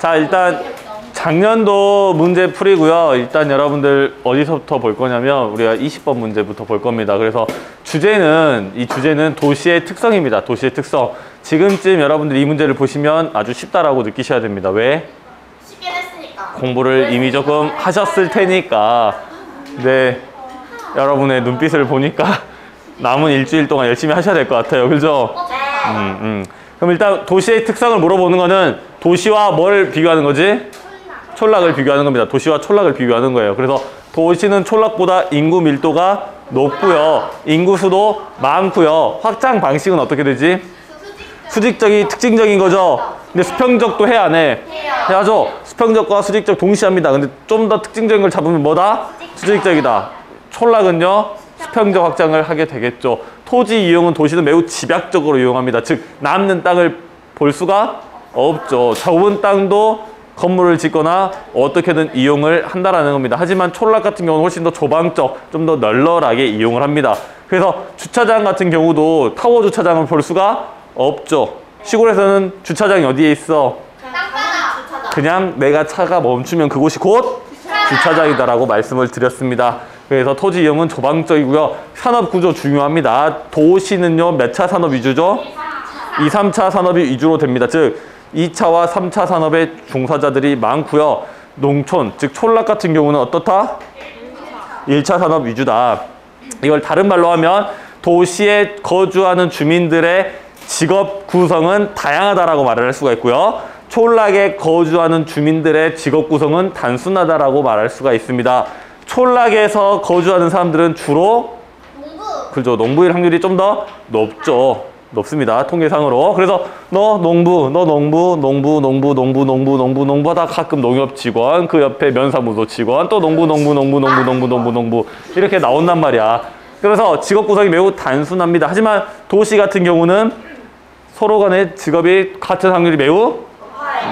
자, 일단 작년도 문제 풀이고요. 일단 여러분들 어디서부터 볼 거냐면 우리가 20번 문제부터 볼 겁니다. 그래서 이 주제는 도시의 특성입니다. 도시의 특성. 지금쯤 여러분들 이 문제를 보시면 아주 쉽다라고 느끼셔야 됩니다. 왜? 쉽게 했으니까. 공부를 이미 조금 하셨을 테니까. 네, 여러분의 눈빛을 보니까 남은 일주일 동안 열심히 하셔야 될 것 같아요. 그죠? 그럼 일단 도시의 특성을 물어보는 거는 도시와 뭘 비교하는 거지? 촌락을 비교하는 겁니다. 도시와 촌락을 비교하는 거예요. 그래서 도시는 촌락보다 인구 밀도가 높고요. 인구 수도 많고요. 확장 방식은 어떻게 되지? 수직적이 특징적인 거죠. 근데 수평적도 해, 안 해? 해야죠. 수평적과 수직적 동시에 합니다. 근데 좀 더 특징적인 걸 잡으면 뭐다? 수직적이다. 촌락은요, 수평적 확장을 하게 되겠죠. 토지 이용은 도시는 매우 집약적으로 이용합니다. 즉, 남는 땅을 볼 수가 없죠. 좁은 땅도 건물을 짓거나 어떻게든 이용을 한다라는 겁니다. 하지만 촌락 같은 경우는 훨씬 더 조방적, 좀 더 널널하게 이용을 합니다. 그래서 주차장 같은 경우도 타워 주차장을 볼 수가 없죠. 시골에서는 주차장이 어디에 있어? 그냥 내가 차가 멈추면 그곳이 곧 주차장이다라고 말씀을 드렸습니다. 그래서 토지 이용은 조방적이고요. 산업 구조 중요합니다. 도시는요, 몇 차 산업 위주죠? 2, 3차 산업이 위주로 됩니다. 즉 2차와 3차 산업의 종사자들이 많고요. 농촌, 즉 촌락 같은 경우는 어떻다? 1차 산업 위주다. 이걸 다른 말로 하면 도시에 거주하는 주민들의 직업 구성은 다양하다라고 말을 할 수가 있고요. 촌락에 거주하는 주민들의 직업 구성은 단순하다라고 말할 수가 있습니다. 촌락에서 거주하는 사람들은 주로 그죠, 농부일 확률이 좀 더 높죠. 높습니다. 통계상으로. 그래서 너 농부 하다 가끔 농협 직원, 그 옆에 면사무소 직원, 또 농부 이렇게 나온단 말이야. 그래서 직업 구성이 매우 단순합니다. 하지만 도시 같은 경우는 서로 간의 직업이 같은 확률이 매우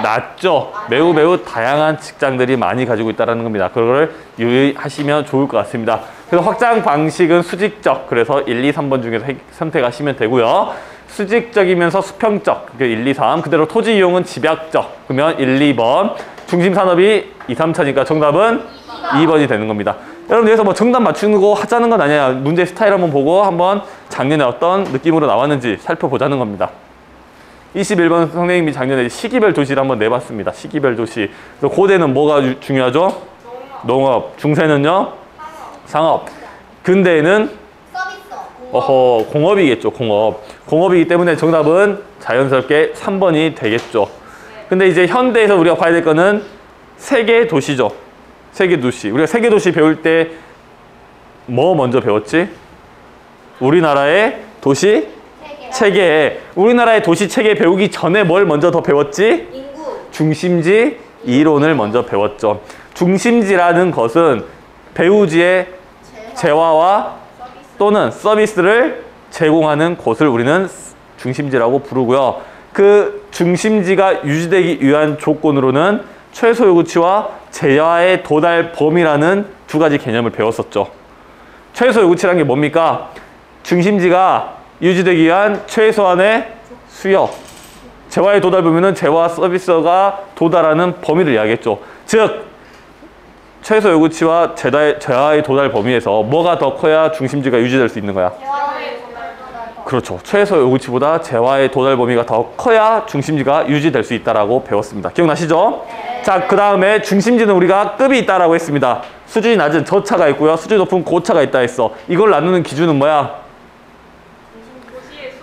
낮죠. 매우 다양한 직장들이 많이 가지고 있다는 겁니다. 그걸 유의하시면 좋을 것 같습니다. 그래서 확장 방식은 수직적. 그래서 1, 2, 3번 중에서 선택하시면 되고요. 수직적이면서 수평적. 1, 2, 3. 그대로 토지 이용은 집약적. 그러면 1, 2번. 중심 산업이 2, 3차니까 정답은 2번이 되는 겁니다. 여러분, 여기서 뭐 정답 맞추는 거 하자는 건 아니에요. 문제 스타일 한번 보고 한번 작년에 어떤 느낌으로 나왔는지 살펴보자는 겁니다. 21번 선생님이 작년에 시기별 도시를 한번 내봤습니다. 시기별 도시. 그래서 고대는 뭐가 중요하죠? 농업. 중세는요? 상업. 근대에는 공업이겠죠. 공업이기 때문에 정답은 자연스럽게 3번이 되겠죠. 근데 이제 현대에서 우리가 봐야 될 거는 세계 도시죠. 세계 도시. 우리가 세계 도시 배울 때 뭐 먼저 배웠지? 우리나라의 도시 체계. 우리나라의 도시 체계 배우기 전에 뭘 먼저 더 배웠지? 중심지 이론을 먼저 배웠죠. 중심지라는 것은 배우지의 재화와 또는 서비스를 제공하는 곳을 우리는 중심지라고 부르고요. 그 중심지가 유지되기 위한 조건으로는 최소 요구치와 재화의 도달 범위라는 두 가지 개념을 배웠었죠. 최소 요구치라는 게 뭡니까? 중심지가 유지되기 위한 최소한의 수요. 재화의 도달 범위는 재화 서비스가 도달하는 범위를 이야기했죠. 즉, 최소 요구치와 재화의 도달 범위에서 뭐가 더 커야 중심지가 유지될 수 있는 거야? 그렇죠. 최소 요구치보다 재화의 도달 범위가 더 커야 중심지가 유지될 수 있다라고 배웠습니다. 기억나시죠? 네. 자, 그 다음에 중심지는 우리가 급이 있다라고 했습니다. 수준이 낮은 저차가 있고요. 수준이 높은 고차가 있다 했어. 이걸 나누는 기준은 뭐야? 도시의 수.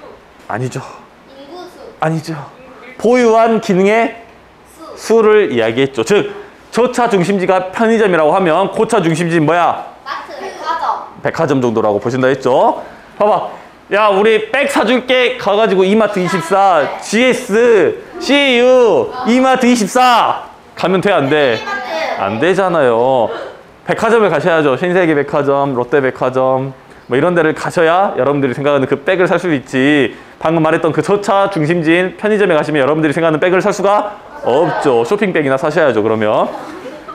아니죠. 인구수. 아니죠. 보유한 기능의 수를 이야기했죠. 즉, 저차 중심지가 편의점이라고 하면 고차 중심지는 뭐야? 마트, 백화점. 백화점 정도라고 보신다 했죠. 봐봐. 야, 우리 백 사줄게 가가지고 이마트 24, GS, CU, 이마트 24 가면 돼, 안 돼? 안 되잖아요. 백화점을 가셔야죠. 신세계 백화점, 롯데 백화점 뭐 이런 데를 가셔야 여러분들이 생각하는 그 백을 살 수 있지. 방금 말했던 그 저차 중심지인 편의점에 가시면 여러분들이 생각하는 백을 살 수가 없죠. 쇼핑백이나 사셔야죠. 그러면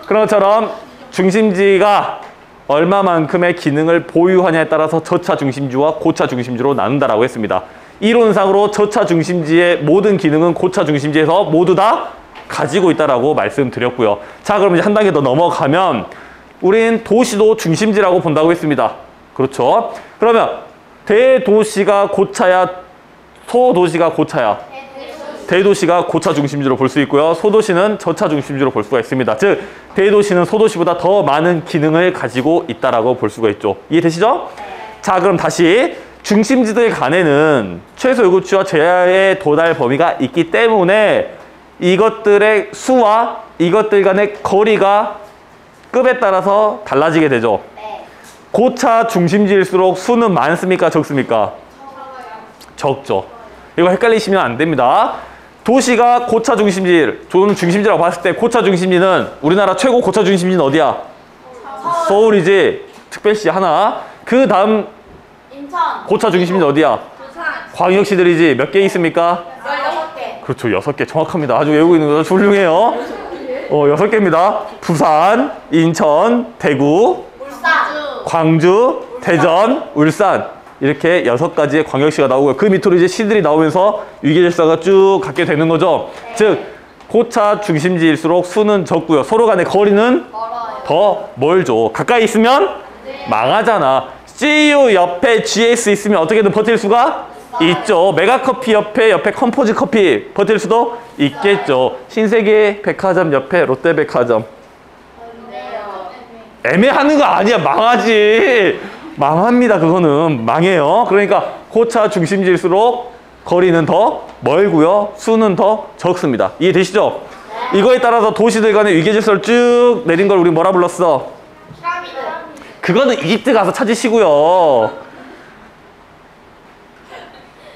그런 것처럼 중심지가 얼마만큼의 기능을 보유하냐에 따라서 저차 중심지와 고차 중심지로 나눈다라고 했습니다. 이론상으로 저차 중심지의 모든 기능은 고차 중심지에서 모두 다 가지고 있다라고 말씀드렸고요. 자, 그럼 이제 한 단계 더 넘어가면 우린 도시도 중심지라고 본다고 했습니다. 그렇죠? 그러면 대도시가 고차야, 소도시가 고차야? 대도시가 고차 중심지로 볼 수 있고요. 소도시는 저차 중심지로 볼 수가 있습니다. 즉, 대도시는 소도시보다 더 많은 기능을 가지고 있다라고 볼 수가 있죠. 이해되시죠? 자, 그럼 다시 중심지들 간에는 최소 요구치와 제한의 도달 범위가 있기 때문에 이것들의 수와 이것들 간의 거리가 급에 따라서 달라지게 되죠. 고차 중심지일수록 수는 많습니까? 적습니까? 적죠. 이거 헷갈리시면 안 됩니다. 도시가 고차 중심지, 저는 중심지라고 봤을 때 고차 중심지는 우리나라 최고 고차 중심지는 어디야? 서울이지. 특별시 하나. 그 다음 인천. 고차 중심지는 어디야? 부산. 광역시들이지. 몇 개 있습니까? 16개. 그렇죠. 6개. 정확합니다. 아주 외우고 있는 거 아주 훌륭해요. 6개입니다. 부산, 인천, 대구, 울산. 광주, 대전, 울산. 이렇게 6가지의 광역시가 나오고요. 그 밑으로 이제 시들이 나오면서 위계질서가 쭉 갖게 되는 거죠. 즉, 고차 중심지일수록 수는 적고요. 서로 간의 거리는 멀어요. 더 멀죠. 가까이 있으면 망하잖아. CU 옆에 GS 있으면 어떻게든 버틸 수가 있죠. 메가커피 옆에 컴포즈 커피 버틸 수도 있겠죠. 신세계 백화점 옆에 롯데백화점. 애매하는 거 아니야. 망하지. 망합니다. 그거는 망해요. 그러니까 고차 중심지일수록 거리는 더 멀고요. 수는 더 적습니다. 이해되시죠? 이거에 따라서 도시들 간의 위계질서를 쭉 내린 걸 우리 뭐라 불렀어? 피라미드. 그거는 이집트 가서 찾으시고요.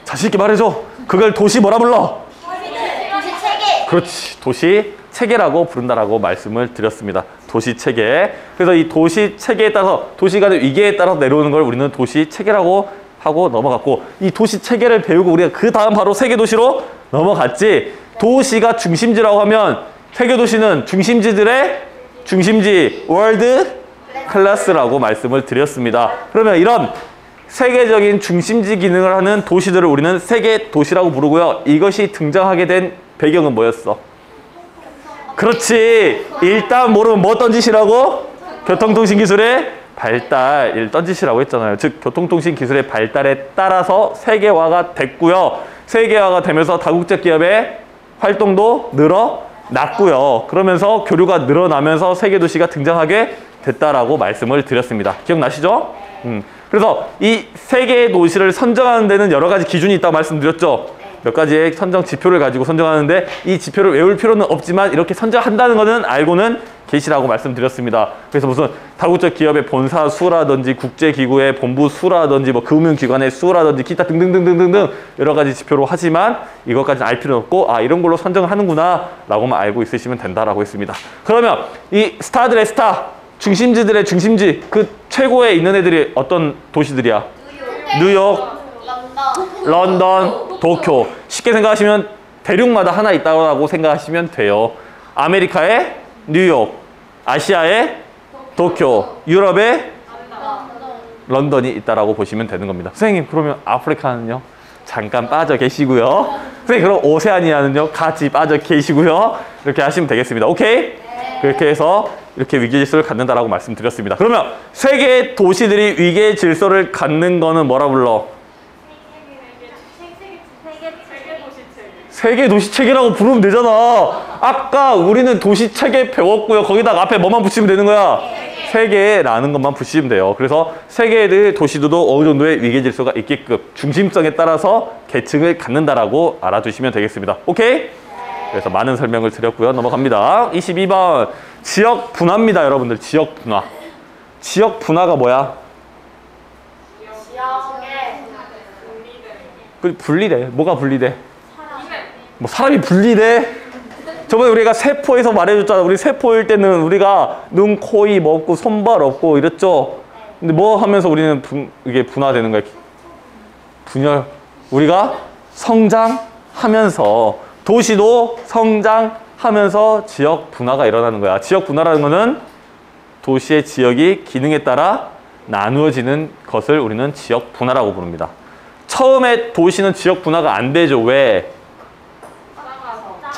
자신 있게 말해줘. 그걸 도시 뭐라 불러? 도시 체계. 그렇지. 도시 체계라고 부른다라고 말씀을 드렸습니다. 도시 체계. 그래서 이 도시 체계에 따라서 도시 간의 위계에 따라서 내려오는 걸 우리는 도시 체계라고 하고 넘어갔고, 이 도시 체계를 배우고 우리가 그 다음 바로 세계 도시로 넘어갔지. 도시가 중심지라고 하면 세계 도시는 중심지들의 중심지 월드 클래스라고 말씀을 드렸습니다. 그러면 이런 세계적인 중심지 기능을 하는 도시들을 우리는 세계 도시라고 부르고요. 이것이 등장하게 된 배경은 뭐였어? 그렇지. 일단 모르면 뭐 던지시라고? 교통통신기술의 발달을 던지시라고 했잖아요. 즉 교통통신 기술의 발달에 따라서 세계화가 됐고요. 세계화가 되면서 다국적 기업의 활동도 늘어났고요. 그러면서 교류가 늘어나면서 세계도시가 등장하게 됐다라고 말씀을 드렸습니다. 기억나시죠? 그래서 이 세계 도시를 선정하는 데는 여러 가지 기준이 있다고 말씀드렸죠. 몇 가지의 선정 지표를 가지고 선정하는데 이 지표를 외울 필요는 없지만 이렇게 선정한다는 것은 알고는 계시라고 말씀드렸습니다. 그래서 무슨 다국적 기업의 본사 수라든지 국제기구의 본부 수라든지 뭐 금융기관의 수라든지 기타 등등등등등등 여러 가지 지표로 하지만 이것까지는 알 필요는 없고 아 이런 걸로 선정을 하는구나 라고만 알고 있으시면 된다라고 했습니다. 그러면 이 스타들의 스타 중심지들의 중심지 그 최고에 있는 애들이 어떤 도시들이야? 뉴욕, 런던, 도쿄. 쉽게 생각하시면 대륙마다 하나 있다고 생각하시면 돼요. 아메리카의 뉴욕, 아시아의 도쿄, 유럽의 런던이 있다라고 보시면 되는 겁니다. 선생님 그러면 아프리카는요? 잠깐 빠져 계시고요. 선생님 그럼 오세아니아는요? 같이 빠져 계시고요. 이렇게 하시면 되겠습니다. 오케이? 그렇게 해서 이렇게 위계 질서를 갖는다라고 말씀드렸습니다. 그러면 세계 도시들이 위계 질서를 갖는 거는 뭐라 불러? 세계 도시 체계라고 부르면 되잖아. 아까 우리는 도시 체계 배웠고요. 거기다가 앞에 뭐만 붙이면 되는 거야? 세계라는 것만 붙이면 돼요. 그래서 세계의 도시들도 어느 정도의 위계 질서가 있게끔 중심성에 따라서 계층을 갖는다라고 알아두시면 되겠습니다. 오케이? 그래서 많은 설명을 드렸고요. 넘어갑니다. 22번 지역 분화입니다. 여러분들 지역 분화. 지역 분화가 뭐야? 분리돼. 뭐가 분리돼? 뭐 사람이 분리돼? 저번에 우리가 세포에서 말해줬잖아. 우리 세포일 때는 우리가 눈, 코, 입 없고 손발 없고 이랬죠. 근데 뭐 하면서 우리는 이게 분화되는 거야? 분열. 우리가 성장하면서 도시도 성장하면서 지역 분화가 일어나는 거야. 지역 분화라는 거는 도시의 지역이 기능에 따라 나누어지는 것을 우리는 지역 분화라고 부릅니다. 처음에 도시는 지역 분화가 안 되죠. 왜?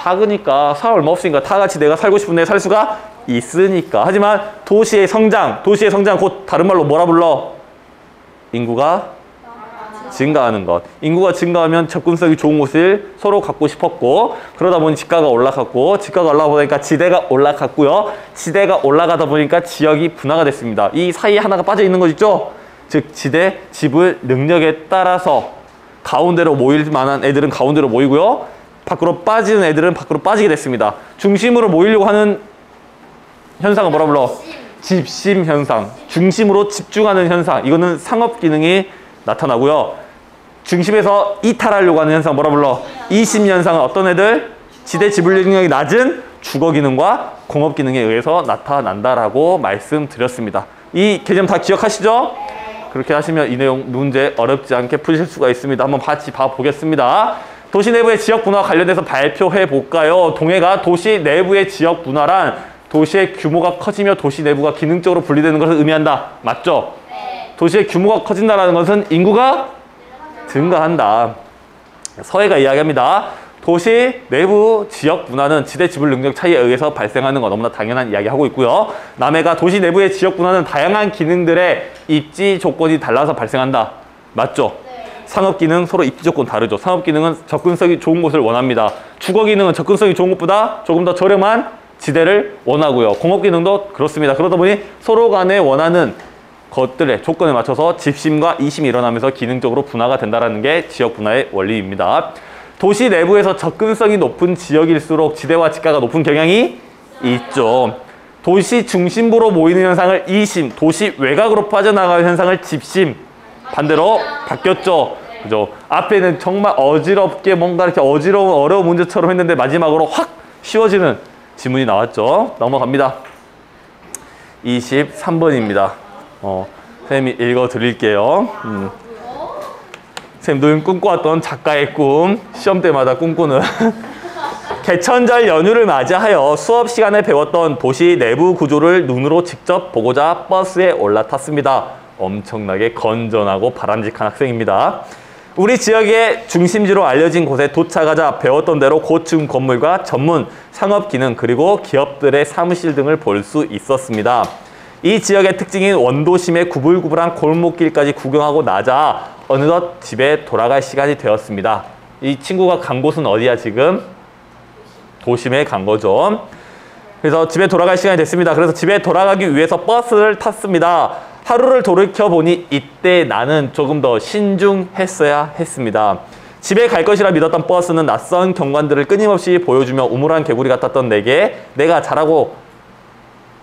작으니까 사람 얼마 없으니까 다 같이 내가 살고 싶은 데 살 수가 있으니까. 하지만 도시의 성장 곧 다른 말로 뭐라 불러? 인구가 증가하는 것. 인구가 증가하면 접근성이 좋은 곳을 서로 갖고 싶었고, 그러다 보니 집가가 올라갔고, 집가가 올라가보니까 지대가 올라갔고요. 지대가 올라가다 보니까 지역이 분화가 됐습니다. 이 사이에 하나가 빠져 있는 거 있죠? 즉 지대, 지불 능력에 따라서 가운데로 모일 만한 애들은 가운데로 모이고요. 밖으로 빠지는 애들은 밖으로 빠지게 됐습니다. 중심으로 모이려고 하는 현상은 뭐라 불러? 집심 현상. 중심으로 집중하는 현상. 이거는 상업 기능이 나타나고요. 중심에서 이탈하려고 하는 현상 뭐라 불러? 이심 현상은 어떤 애들? 지대 지불 능력이 낮은 주거 기능과 공업 기능에 의해서 나타난다라고 말씀드렸습니다. 이 개념 다 기억하시죠? 그렇게 하시면 이 내용 문제 어렵지 않게 푸실 수가 있습니다. 한번 같이 봐보겠습니다. 도시 내부의 지역 분화와 관련해서 발표해 볼까요? 동해가 도시 내부의 지역 분화란 도시의 규모가 커지며 도시 내부가 기능적으로 분리되는 것을 의미한다. 맞죠? 네. 도시의 규모가 커진다는 것은 인구가 증가한다. 서해가 이야기합니다. 도시 내부 지역 분화는 지대 지불 능력 차이에 의해서 발생하는 거 너무나 당연한 이야기하고 있고요. 남해가 도시 내부의 지역 분화는 다양한 기능들의 입지 조건이 달라서 발생한다. 맞죠? 네. 상업 기능 서로 입지 조건 다르죠. 상업 기능은 접근성이 좋은 곳을 원합니다. 주거 기능은 접근성이 좋은 곳보다 조금 더 저렴한 지대를 원하고요. 공업 기능도 그렇습니다. 그러다 보니 서로 간에 원하는 것들의 조건에 맞춰서 집심과 이심이 일어나면서 기능적으로 분화가 된다는 게 지역 분화의 원리입니다. 도시 내부에서 접근성이 높은 지역일수록 지대와 집가가 높은 경향이 있죠. 도시 중심부로 모이는 현상을 이심, 도시 외곽으로 빠져나가는 현상을 집심, 반대로 바뀌었죠. 그죠? 앞에는 정말 어지럽게 뭔가 이렇게 어려운 문제처럼 했는데 마지막으로 확 쉬워지는 지문이 나왔죠. 넘어갑니다. 23번입니다. 선생님이 읽어드릴게요. 선생님 늘 꿈꿔왔던 작가의 꿈, 시험 때마다 꿈꾸는 개천절 연휴를 맞이하여 수업 시간에 배웠던 도시 내부 구조를 눈으로 직접 보고자 버스에 올라탔습니다. 엄청나게 건전하고 바람직한 학생입니다. 우리 지역의 중심지로 알려진 곳에 도착하자 배웠던 대로 고층 건물과 전문 상업 기능 그리고 기업들의 사무실 등을 볼 수 있었습니다. 이 지역의 특징인 원도심의 구불구불한 골목길까지 구경하고 나자 어느덧 집에 돌아갈 시간이 되었습니다. 이 친구가 간 곳은 어디야 지금? 도심에 간 거죠. 그래서 집에 돌아갈 시간이 됐습니다. 그래서 집에 돌아가기 위해서 버스를 탔습니다. 하루를 돌이켜보니 이때 나는 조금 더 신중했어야 했습니다. 집에 갈 것이라 믿었던 버스는 낯선 경관들을 끊임없이 보여주며 우물한 개구리 같았던 내게 내가 자라고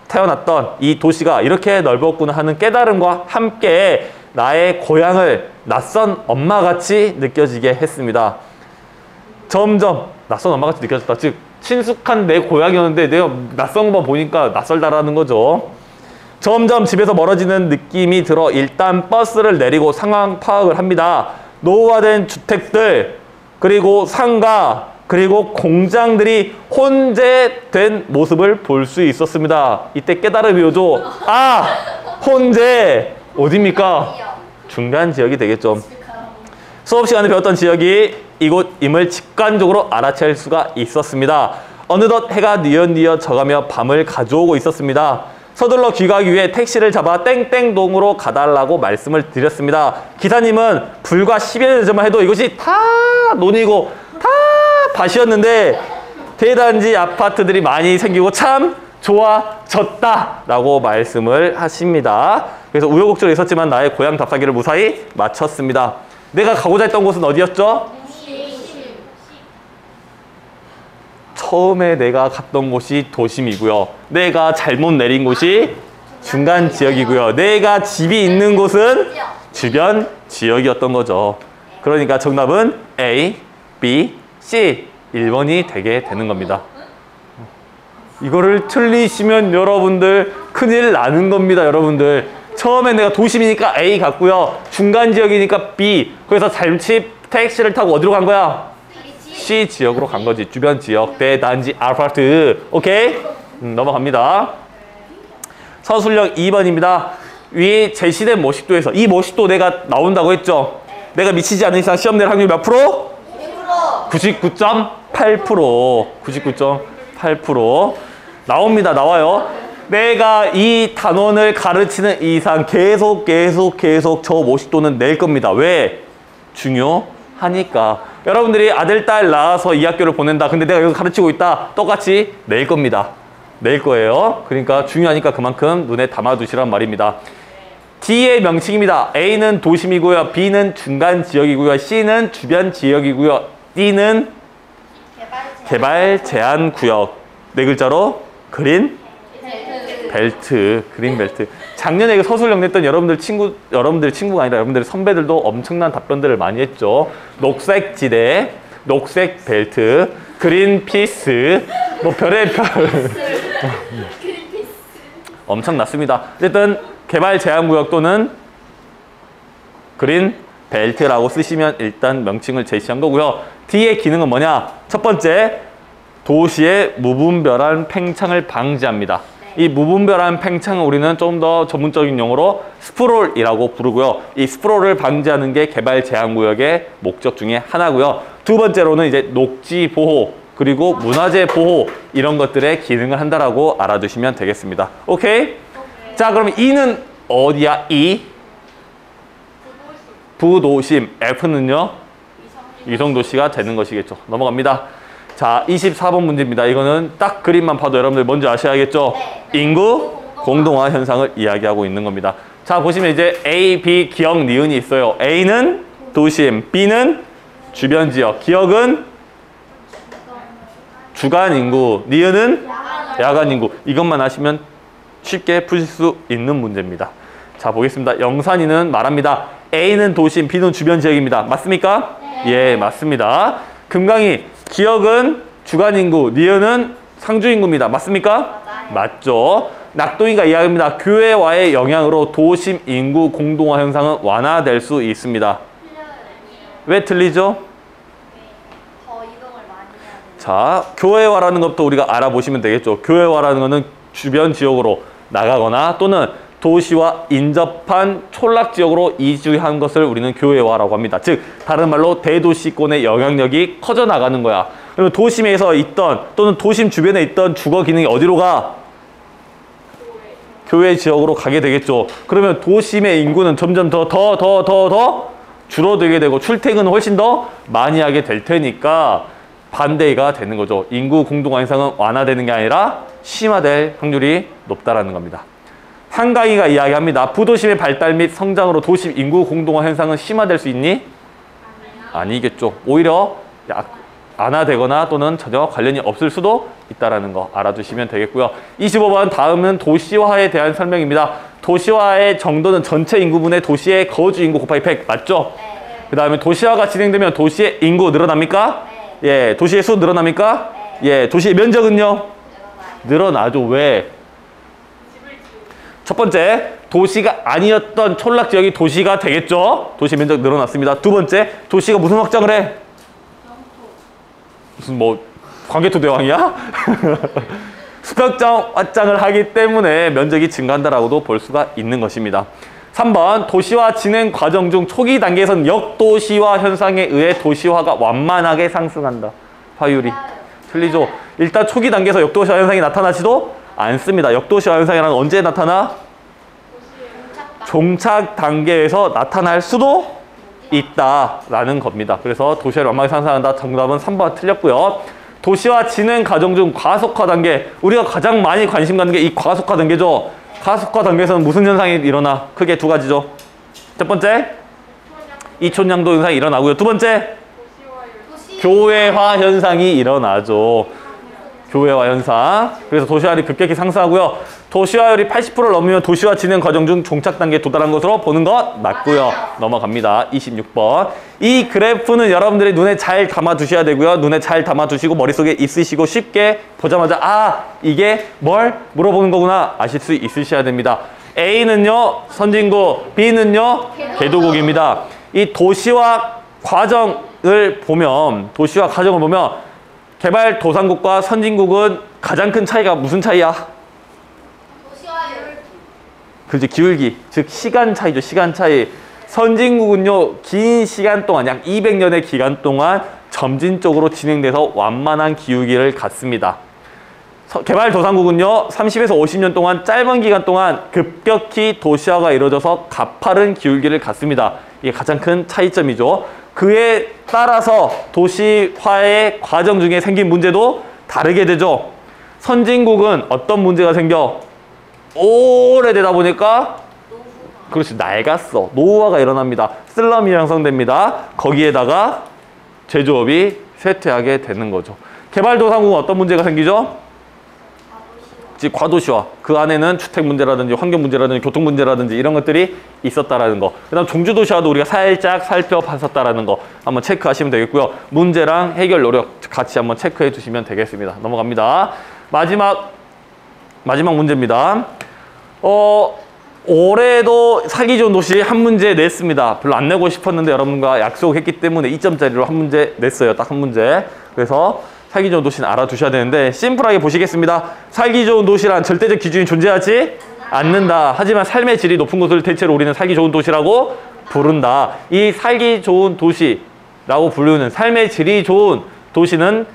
태어났던 이 도시가 이렇게 넓었구나 하는 깨달음과 함께 나의 고향을 낯선 엄마같이 느껴지게 했습니다. 점점 낯선 엄마같이 느껴졌다. 즉 친숙한 내 고향이었는데 내가 낯선 것만 보니까 낯설다라는 거죠. 점점 집에서 멀어지는 느낌이 들어 일단 버스를 내리고 상황 파악을 합니다. 노후화된 주택들, 그리고 상가, 그리고 공장들이 혼재된 모습을 볼 수 있었습니다. 이때 깨달음이 오죠. 아! 혼재! 어디입니까? 중간 지역이 되겠죠. 수업 시간에 배웠던 지역이 이곳임을 직관적으로 알아챌 수가 있었습니다. 어느덧 해가 뉘엿뉘엿 져가며 밤을 가져오고 있었습니다. 서둘러 귀가하기 위해 택시를 잡아 땡땡동으로 가달라고 말씀을 드렸습니다. 기사님은 불과 10여 년 전만 해도 이것이 다 논이고 다 밭이었는데 대단지 아파트들이 많이 생기고 참 좋아졌다라고 말씀을 하십니다. 그래서 우여곡절이 있었지만 나의 고향 답사기를 무사히 마쳤습니다. 내가 가고자 했던 곳은 어디였죠? 처음에 내가 갔던 곳이 도심이고요. 내가 잘못 내린 곳이 중간 지역이고요. 내가 집이 있는 곳은 주변 지역이었던 거죠. 그러니까 정답은 A, B, C 1번이 되게 되는 겁니다. 이거를 틀리시면 여러분들 큰일 나는 겁니다. 여러분들 처음에 내가 도심이니까 A 갔고요. 중간 지역이니까 B. 그래서 잠시 택시를 타고 어디로 간 거야? C 지역으로 간 거지. 주변 지역, 대단지, 아파트. 오케이? 넘어갑니다. 서술형 2번입니다. 위 제시된 모식도에서 이 모식도 내가 나온다고 했죠? 내가 미치지 않는 이상 시험 낼 확률이 몇 프로? 99.8% 99.8% 나옵니다. 나와요. 내가 이 단원을 가르치는 이상 계속 저 50도는 낼 겁니다. 왜? 중요하니까. 여러분들이 아들, 딸 낳아서 이 학교를 보낸다. 근데 내가 이거 가르치고 있다. 똑같이 낼 겁니다. 낼 거예요. 그러니까 중요하니까 그만큼 눈에 담아두시란 말입니다. D의 명칭입니다. A는 도심이고요. B는 중간 지역이고요. C는 주변 지역이고요. D는 개발 제한 구역. 네 글자로 그린 벨트. 그린 벨트. 작년에 이거 서술 영냈던 여러분들 친구가 아니라 여러분들 선배들도 엄청난 답변들을 많이 했죠. 녹색 지대, 녹색 벨트, 그린 피스, 뭐 별의 별. 엄청났습니다. 어쨌든 개발 제한 구역 또는 그린 벨트라고 쓰시면 일단 명칭을 제시한 거고요. D의 기능은 뭐냐? 첫 번째, 도시의 무분별한 팽창을 방지합니다. 이 무분별한 팽창은 우리는 좀 더 전문적인 용어로 스프롤이라고 부르고요. 이 스프롤을 방지하는 게 개발 제한 구역의 목적 중에 하나고요. 두 번째로는 이제 녹지 보호 그리고 문화재 보호 이런 것들의 기능을 한다라고 알아두시면 되겠습니다. 오케이? 자, 그러면 E는 어디야? E? 부도심. F는요? 위성도시가 되는 것이겠죠. 넘어갑니다. 자, 24번 문제입니다. 이거는 딱 그림만 봐도 여러분들 뭔지 아셔야겠죠? 인구 공동화 현상을 이야기하고 있는 겁니다. 자, 보시면 이제 A, B, 기역, 니은이 있어요. A는 도심, B는 주변 지역, 기역은 주간 인구, 니은은 야간 인구. 이것만 아시면 쉽게 푸실 수 있는 문제입니다. 자, 보겠습니다. 영산이는 말합니다. A는 도심, B는 주변 지역입니다. 맞습니까? 예, 맞습니다. 금강이 기역은 주간 인구, 니은은 상주 인구입니다. 맞습니까? 맞죠. 낙동이가 이야기합니다. 교회와의 영향으로 도심 인구 공동화 현상은 완화될 수 있습니다. 왜 틀리죠? 자, 교회화라는 것도 우리가 알아보시면 되겠죠. 교회화라는 것은 주변 지역으로 나가거나 또는 도시와 인접한 촌락 지역으로 이주한 것을 우리는 교회화라고 합니다. 즉, 다른 말로 대도시권의 영향력이 커져나가는 거야. 그러면 도심에서 있던 또는 도심 주변에 있던 주거 기능이 어디로 가? 교회 지역으로 가게 되겠죠. 그러면 도심의 인구는 점점 더 줄어들게 되고 출퇴근은 훨씬 더 많이 하게 될 테니까 반대가 되는 거죠. 인구 공동화 현상은 완화되는 게 아니라 심화될 확률이 높다라는 겁니다. 한강이가 이야기합니다. 부도심의 발달 및 성장으로 도심 인구 공동화 현상은 심화될 수 있니? 아니겠죠. 오히려 완화되거나 또는 전혀 관련이 없을 수도 있다는 거 알아두시면 되겠고요. 25번 다음은 도시화에 대한 설명입니다. 도시화의 정도는 전체 인구분의 도시의 거주 인구 곱하기 100 맞죠? 그 다음에 도시화가 진행되면 도시의 인구 늘어납니까? 예, 도시의 수 늘어납니까? 예, 도시의 면적은요? 늘어나죠. 왜? 첫 번째, 도시가 아니었던 촌락 지역이 도시가 되겠죠. 도시 면적 늘어났습니다. 두 번째, 도시가 무슨 확장을 해? 무슨 뭐 광개토 대왕이야? 수평장 확장을 하기 때문에 면적이 증가한다라고도 볼 수가 있는 것입니다. 3번, 도시화 진행 과정 중 초기 단계에서는 역도시화 현상에 의해 도시화가 완만하게 상승한다. 화율이 틀리죠. 일단 초기 단계에서 역도시화 현상이 나타나지도 않습니다. 역도시화 현상이란 언제 나타나? 종착 단계에서 나타날 수도 있다라는 겁니다. 그래서 도시화를 완만하게 상승한다. 정답은 3번 틀렸고요. 도시화 진행 과정 중 과속화 단계. 우리가 가장 많이 관심 갖는 게 이 과속화 단계죠. 과속화 단계에서는 무슨 현상이 일어나? 크게 두 가지죠. 첫 번째, 이촌양도 현상이 일어나고요. 두 번째, 교외화 현상이 일어나죠. 교외화 현상. 그래서 도시화율이 급격히 상승하고요. 도시화율이 80%를 넘으면 도시화 진행 과정 중 종착 단계에 도달한 것으로 보는 것 맞고요. 넘어갑니다. 26번. 이 그래프는 여러분들이 눈에 잘 담아두셔야 되고요. 눈에 잘 담아두시고 머릿속에 있으시고 쉽게 보자마자 아, 이게 뭘 물어보는 거구나 아실 수 있으셔야 됩니다. A는요, 선진국, B는요, 개도국입니다. 이 도시화 과정을 보면 개발도상국과 선진국은 가장 큰 차이가 무슨 차이야? 도시화율. 그렇지, 기울기. 즉 시간 차이죠. 시간 차이. 선진국은요, 긴 시간 동안 약 200년의 기간 동안 점진적으로 진행돼서 완만한 기울기를 갖습니다. 개발도상국은요 30에서 50년 동안 짧은 기간 동안 급격히 도시화가 이루어져서 가파른 기울기를 갖습니다. 이게 가장 큰 차이점이죠. 그에 따라서 도시화의 과정 중에 생긴 문제도 다르게 되죠. 선진국은 어떤 문제가 생겨? 오래되다 보니까 그렇지, 낡았어. 노후화가 일어납니다. 슬럼이 형성됩니다. 거기에다가 제조업이 쇠퇴하게 되는 거죠. 개발도상국은 어떤 문제가 생기죠? 과도시화. 그 안에는 주택 문제라든지 환경 문제라든지 교통 문제라든지 이런 것들이 있었다라는 거. 그다음 종주도시화도 우리가 살짝 살펴봤었다라는 거 한번 체크하시면 되겠고요. 문제랑 해결 노력 같이 한번 체크해 주시면 되겠습니다. 넘어갑니다. 마지막 문제입니다. 올해도 살기 좋은 도시 한 문제 냈습니다. 별로 안 내고 싶었는데 여러분과 약속했기 때문에 2점짜리로 한 문제 냈어요. 딱 한 문제. 그래서 살기 좋은 도시는 알아두셔야 되는데 심플하게 보시겠습니다. 살기 좋은 도시란 절대적 기준이 존재하지 않는다. 하지만 삶의 질이 높은 곳을 대체로 우리는 살기 좋은 도시라고 부른다. 이 살기 좋은 도시라고 부르는 삶의 질이 좋은 도시는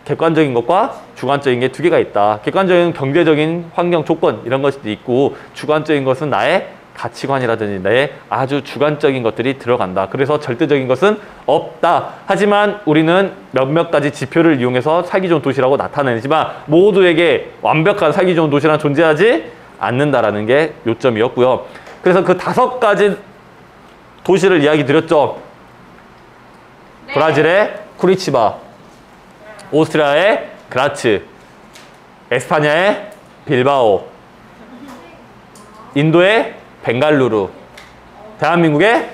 객관적인 것과 주관적인 게 두 개가 있다. 객관적인 경제적인 환경 조건 이런 것이 있고 주관적인 것은 나의 가치관이라든지 나의 아주 주관적인 것들이 들어간다. 그래서 절대적인 것은 없다. 하지만 우리는 몇몇 가지 지표를 이용해서 살기 좋은 도시라고 나타내지만 모두에게 완벽한 살기 좋은 도시란 존재하지 않는다라는 게 요점이었고요. 그래서 그 5가지 도시를 이야기 드렸죠. 브라질의 쿠리치바, 오스트리아의 그라츠, 에스파냐의 빌바오, 인도의 벵갈루루, 대한민국의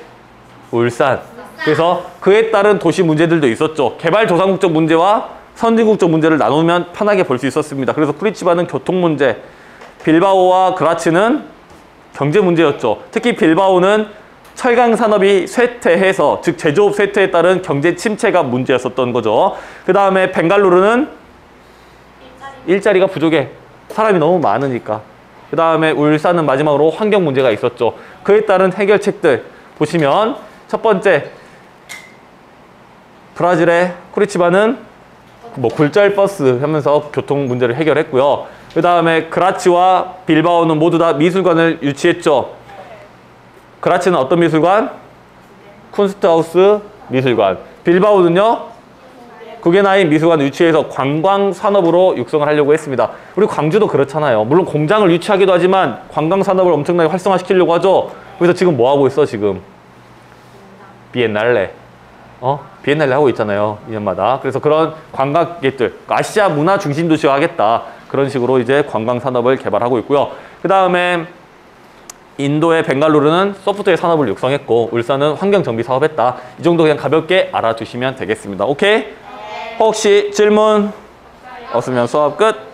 울산. 그래서 그에 따른 도시 문제들도 있었죠. 개발도상국적 문제와 선진국적 문제를 나누면 편하게 볼 수 있었습니다. 그래서 쿠리치바는 교통 문제, 빌바오와 그라츠는 경제 문제였죠. 특히 빌바오는 철강 산업이 쇠퇴해서, 즉 제조업 쇠퇴에 따른 경제 침체가 문제였었던 거죠. 그 다음에 벵갈루루는 일자리가 부족해. 사람이 너무 많으니까. 그 다음에 울산은 마지막으로 환경 문제가 있었죠. 그에 따른 해결책들 보시면 첫 번째, 브라질의 쿠리치바는 굴절 버스 하면서 교통 문제를 해결했고요. 그 다음에 그라치와 빌바오는 모두 다 미술관을 유치했죠. 그라치는 어떤 미술관? 쿤스트하우스 미술관. 빌바오는요? 구겐하임 미술관을 유치해서 관광산업으로 육성을 하려고 했습니다. 우리 광주도 그렇잖아요. 물론 공장을 유치하기도 하지만 관광산업을 엄청나게 활성화시키려고 하죠. 그래서 지금 뭐 하고 있어, 지금? 비엔날레. 비엔날레 하고 있잖아요. 2년마다. 그래서 그런 관광객들, 아시아 문화 중심 도시화 하겠다. 그런 식으로 이제 관광산업을 개발하고 있고요. 그 다음에 인도의 벵갈루루는 소프트웨어 산업을 육성했고 울산은 환경정비 사업했다. 이 정도 그냥 가볍게 알아두시면 되겠습니다. 오케이? 혹시 질문 없으면 수업 끝.